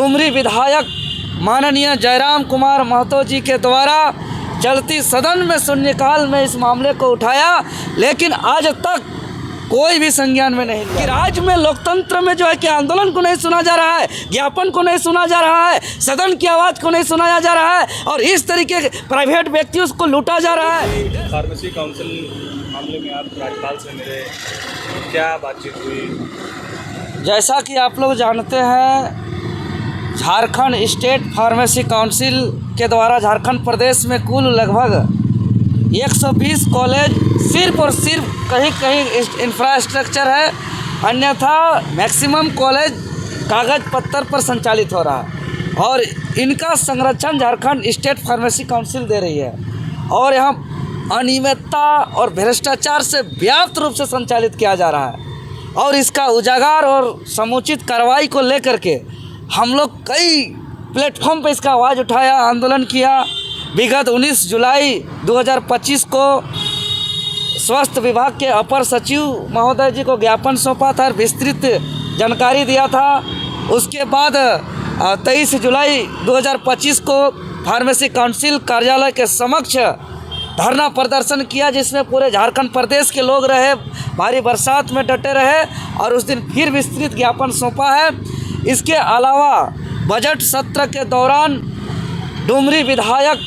डुमरी विधायक माननीय जयराम कुमार महतो जी के द्वारा चलती सदन में शून्यकाल में इस मामले को उठाया, लेकिन आज तक कोई भी संज्ञान में नहीं लिया। कि राज्य में लोकतंत्र में जो है कि आंदोलन को नहीं सुना जा रहा है, ज्ञापन को नहीं सुना जा रहा है, सदन की आवाज़ को नहीं सुनाया जा रहा है और इस तरीके के प्राइवेट व्यक्तियों को लूटा जा रहा है। फार्मेसी काउंसिल मामले में आप राज्यपाल से मिले, क्या बातचीत हुई? जैसा कि आप लोग जानते हैं, झारखंड स्टेट फार्मेसी काउंसिल के द्वारा झारखंड प्रदेश में कुल लगभग 120 कॉलेज सिर्फ और सिर्फ कहीं कहीं इंफ्रास्ट्रक्चर है, अन्यथा मैक्सिमम कॉलेज कागज़ पत्तर पर संचालित हो रहा है और इनका संरक्षण झारखंड स्टेट फार्मेसी काउंसिल दे रही है और यहाँ अनियमितता और भ्रष्टाचार से व्यापक रूप से संचालित किया जा रहा है और इसका उजागर और समुचित कार्रवाई को लेकर के हम लोग कई प्लेटफॉर्म पर इसका आवाज़ उठाया, आंदोलन किया। विगत 19 जुलाई 2025 को स्वास्थ्य विभाग के अपर सचिव महोदय जी को ज्ञापन सौंपा था, विस्तृत जानकारी दिया था। उसके बाद 23 जुलाई 2025 को फार्मेसी काउंसिल कार्यालय के समक्ष धरना प्रदर्शन किया, जिसमें पूरे झारखंड प्रदेश के लोग रहे, भारी बरसात में डटे रहे और उस दिन फिर विस्तृत ज्ञापन सौंपा है। इसके अलावा बजट सत्र के दौरान डुमरी विधायक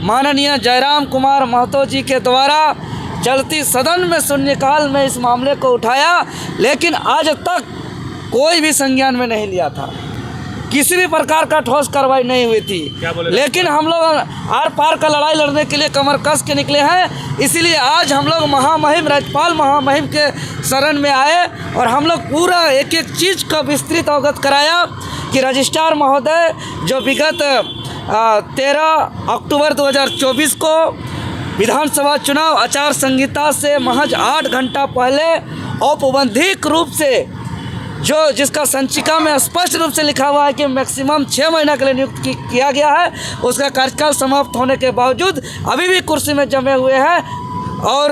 माननीय जयराम कुमार महतो जी के द्वारा चलती सदन में शून्यकाल में इस मामले को उठाया, लेकिन आज तक कोई भी संज्ञान में नहीं लिया था। किसी भी प्रकार का ठोस कार्रवाई नहीं हुई थी, लेकिन हम लोग आर पार का लड़ाई लड़ने के लिए कमर कस के निकले हैं। इसीलिए आज हम लोग महामहिम राज्यपाल महामहिम के शरण में आए और हम लोग पूरा एक एक चीज़ का विस्तृत अवगत कराया कि रजिस्ट्रार महोदय जो विगत 13 अक्टूबर 2024 को विधानसभा चुनाव आचार संहिता से महज 8 घंटा पहले औपबंधिक रूप से जिसका संचिका में स्पष्ट रूप से लिखा हुआ है कि मैक्सिमम 6 महीना के लिए नियुक्त किया गया है, उसका कार्यकाल समाप्त होने के बावजूद अभी भी कुर्सी में जमे हुए हैं और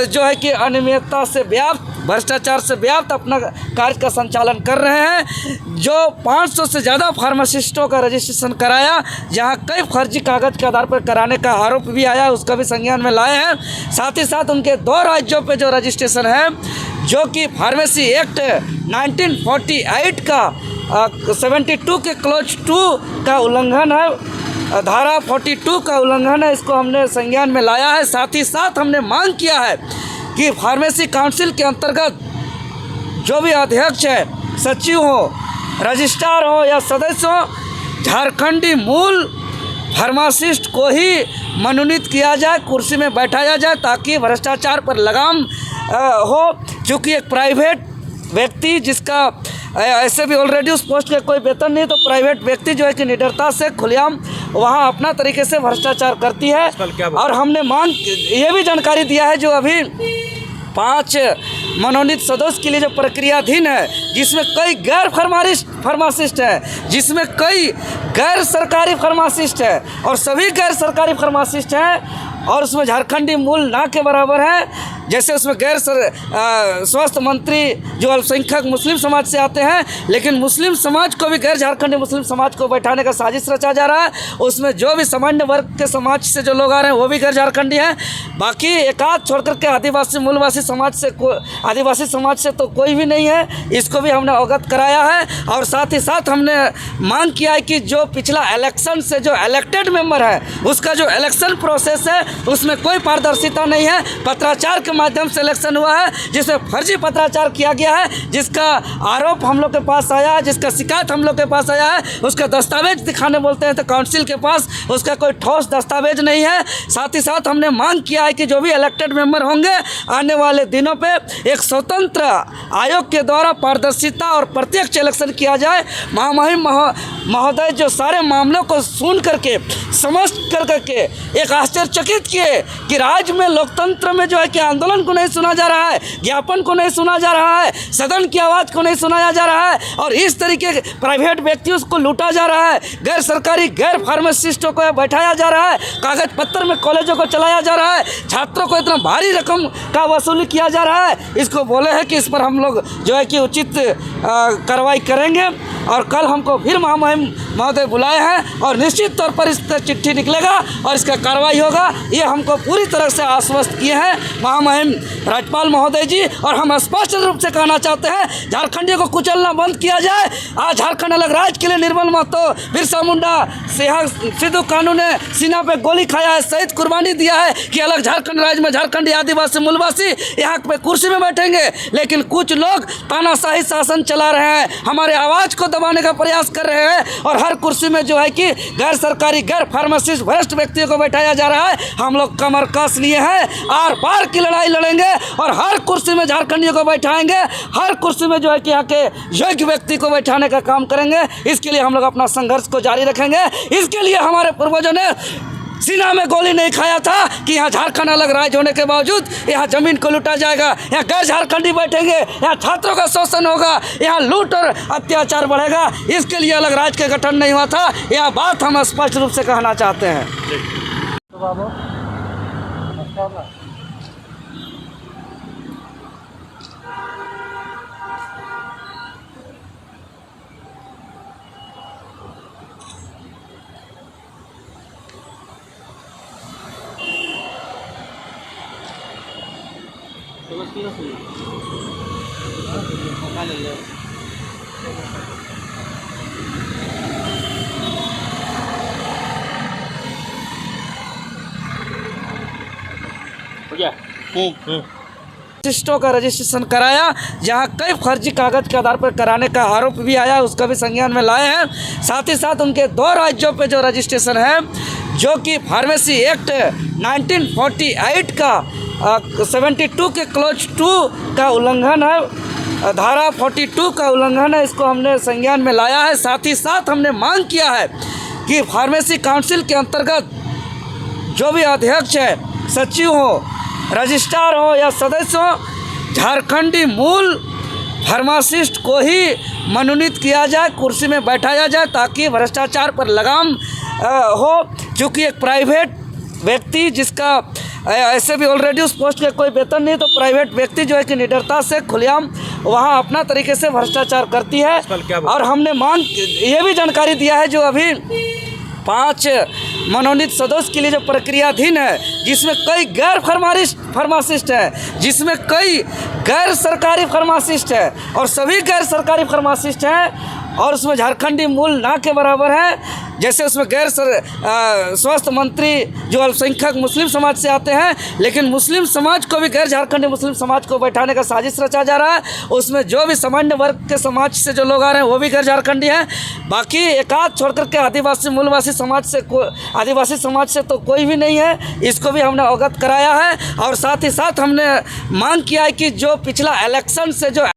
जो है कि अनियमितता से व्याप्त भ्रष्टाचार से व्याप्त अपना कार्य का संचालन कर रहे हैं। जो 500 से ज़्यादा फार्मासिस्टों का रजिस्ट्रेशन कराया, जहां कई फर्जी कागज़ के आधार पर कराने का आरोप भी आया, उसका भी संज्ञान में लाए हैं। साथ ही साथ उनके 2 राज्यों पे जो रजिस्ट्रेशन है, जो कि फार्मेसी एक्ट 1948 का 72 के क्लॉज 2 का उल्लंघन है, धारा 42 का उल्लंघन है, इसको हमने संज्ञान में लाया है। साथ ही साथ हमने मांग किया है कि फार्मेसी काउंसिल के अंतर्गत जो भी अध्यक्ष है, सचिव हो, रजिस्ट्रार हो या सदस्य हो, झारखंडी मूल फार्मासिस्ट को ही मनोनीत किया जाए, कुर्सी में बैठाया जाए, ताकि भ्रष्टाचार पर लगाम हो। क्योंकि एक प्राइवेट व्यक्ति जिसका ऐसे भी ऑलरेडी उस पोस्ट का कोई वेतन नहीं, तो प्राइवेट व्यक्ति जो है कि निडरता से खुलेआम वहाँ अपना तरीके से भ्रष्टाचार करती है। और हमने ये भी जानकारी दिया है, जो अभी 5 मनोनीत सदस्य के लिए जो प्रक्रियाधीन है, जिसमें कई गैर फार्मासिस्ट हैं, जिसमें कई गैर सरकारी फार्मासिस्ट हैं और सभी गैर सरकारी फार्मासिस्ट हैं और उसमें झारखंडी मूल ना के बराबर है। जैसे उसमें स्वास्थ्य मंत्री जो अल्पसंख्यक मुस्लिम समाज से आते हैं, लेकिन मुस्लिम समाज को भी गैर झारखंडी मुस्लिम समाज को बैठाने का साजिश रचा जा रहा है। उसमें जो भी सामान्य वर्ग के समाज से जो लोग आ रहे हैं वो भी गैर झारखंडी हैं। बाकी एकाध छोड़कर के आदिवासी मूलवासी समाज से तो कोई भी नहीं है। इसको भी हमने अवगत कराया है और साथ ही साथ हमने मांग किया है कि जो पिछला इलेक्शन से जो इलेक्टेड मेंबर है, उसका जो इलेक्शन प्रोसेस है उसमें कोई पारदर्शिता नहीं है। पत्राचार के माध्यम से इलेक्शन हुआ है, जिसमें फर्जी पत्राचार किया गया है, जिसका आरोप हम लोग के पास आया है, जिसका शिकायत हम लोग के पास आया है, उसका दस्तावेज दिखाने बोलते हैं तो काउंसिल के पास उसका कोई ठोस दस्तावेज नहीं है। साथ ही साथ हमने मांग किया है कि जो भी इलेक्टेड मेंबर होंगे, आने वाले दिनों पे एक स्वतंत्र आयोग के द्वारा पारदर्शिता और प्रत्यक्ष इलेक्शन किया जाए। महामहिम महोदय जो सारे मामलों को सुन करके समझ करके एक आश्चर्यचकित किए कि राज्य में लोकतंत्र में जो है कि आंदोलन को नहीं सुना जा रहा है, ज्ञापन को नहीं सुना जा रहा है, सदन की आवाज़ को नहीं सुनाया जा रहा है और इस तरीके के प्राइवेट व्यक्तियों को लूटा जा रहा है, गैर सरकारी गैर फार्मासिस्टों को बैठाया जा रहा है, कागज पत्तर में कॉलेजों को चलाया जा रहा है, छात्रों को इतना भारी रकम का वसूली किया जा रहा है। इसको बोले हैं कि इस पर हम लोग जो है कि उचित कार्रवाई करेंगे और कल हमको फिर महामहिम महामहिम महोदय बुलाए हैं और निश्चित तौर पर इस पर चिट्ठी निकलेगा और इसका कार्रवाई होगा, ये हमको पूरी तरह से आश्वस्त किए हैं महामहिम राज्यपाल महोदय जी। और हम स्पष्ट रूप से कहना चाहते हैं झारखंडियों को कुचलना बंद किया जाए। आज झारखंड अलग राज्य के लिए निर्मल महतो, बिरसा मुंडा, सिद्धू कानू ने सीना पे गोली खाया है, शहीद कुर्बानी दिया है कि अलग झारखंड राज्य में झारखंडी आदिवासी मूलवासी यहाँ पे कुर्सी में बैठेंगे। लेकिन कुछ लोग तानाशाही शासन चला रहे हैं, हमारे आवाज़ को दबाने का प्रयास कर रहे हैं और हर कुर्सी में जो है कि गैर सरकारी गैर फार्मासिस्ट वरिष्ठ व्यक्तियों को बैठाया जा रहा है। हम लोग कमर कस लिए हैं, आर पार की लड़ाई लड़ेंगे और हर कुर्सी में झारखंडियों को बैठाएंगे, हर कुर्सी में जो है कि यहाँ के योग्य व्यक्ति को बैठाने का काम करेंगे। इसके लिए हम लोग अपना संघर्ष को जारी रखेंगे। इसके लिए हमारे पूर्वजों ने सीना में गोली नहीं खाया था कि यहाँ झारखंड अलग राज्य होने के बावजूद यहाँ ज़मीन को लूटा जाएगा, यहाँ गैर झारखंडी बैठेंगे, यहाँ छात्रों का शोषण होगा, यहाँ लूट और अत्याचार बढ़ेगा। इसके लिए अलग राज्य का गठन नहीं हुआ था। यह बात हम स्पष्ट रूप से कहना चाहते हैं। रजिस्ट्रों का रजिस्ट्रेशन कराया, जहां कई फर्जी कागज के आधार पर कराने का आरोप भी आया, उसका भी संज्ञान में लाए हैं। साथ ही साथ उनके 2 राज्यों पे जो रजिस्ट्रेशन है, जो कि फार्मेसी एक्ट 1948 का 72 के क्लोज 2 का उल्लंघन है, धारा 42 का उल्लंघन है, इसको हमने संज्ञान में लाया है। साथ ही साथ हमने मांग किया है कि फार्मेसी काउंसिल के अंतर्गत जो भी अध्यक्ष है, सचिव हो, रजिस्ट्रार हो या सदस्य हो, झारखंडी मूल फार्मासिस्ट को ही मनोनीत किया जाए, कुर्सी में बैठाया जाए, ताकि भ्रष्टाचार पर लगाम हो। चूँकि एक प्राइवेट व्यक्ति जिसका ऐसे भी ऑलरेडी उस पोस्ट के कोई वेतन नहीं, तो प्राइवेट व्यक्ति जो है कि निडरता से खुलेआम वहाँ अपना तरीके से भ्रष्टाचार करती है। और हमने ये भी जानकारी दिया है, जो अभी 5 मनोनीत सदस्य के लिए जो प्रक्रियाधीन है, जिसमें कई गैर फार्मासिस्ट हैं, जिसमें कई गैर सरकारी फार्मासिस्ट हैं और सभी गैर सरकारी फार्मासिस्ट हैं और उसमें झारखंडी मूल ना के बराबर है। जैसे उसमें गैर स्वास्थ्य मंत्री जो अल्पसंख्यक मुस्लिम समाज से आते हैं, लेकिन मुस्लिम समाज को भी गैर झारखंडी मुस्लिम समाज को बैठाने का साजिश रचा जा रहा है। उसमें जो भी सामान्य वर्ग के समाज से जो लोग आ रहे हैं वो भी गैर झारखंडी हैं। बाकी एकाध छोड़ करके आदिवासी मूलवासी समाज से तो कोई भी नहीं है। इसको भी हमने अवगत कराया है और साथ ही साथ हमने मांग किया है कि जो पिछला इलेक्शन से जो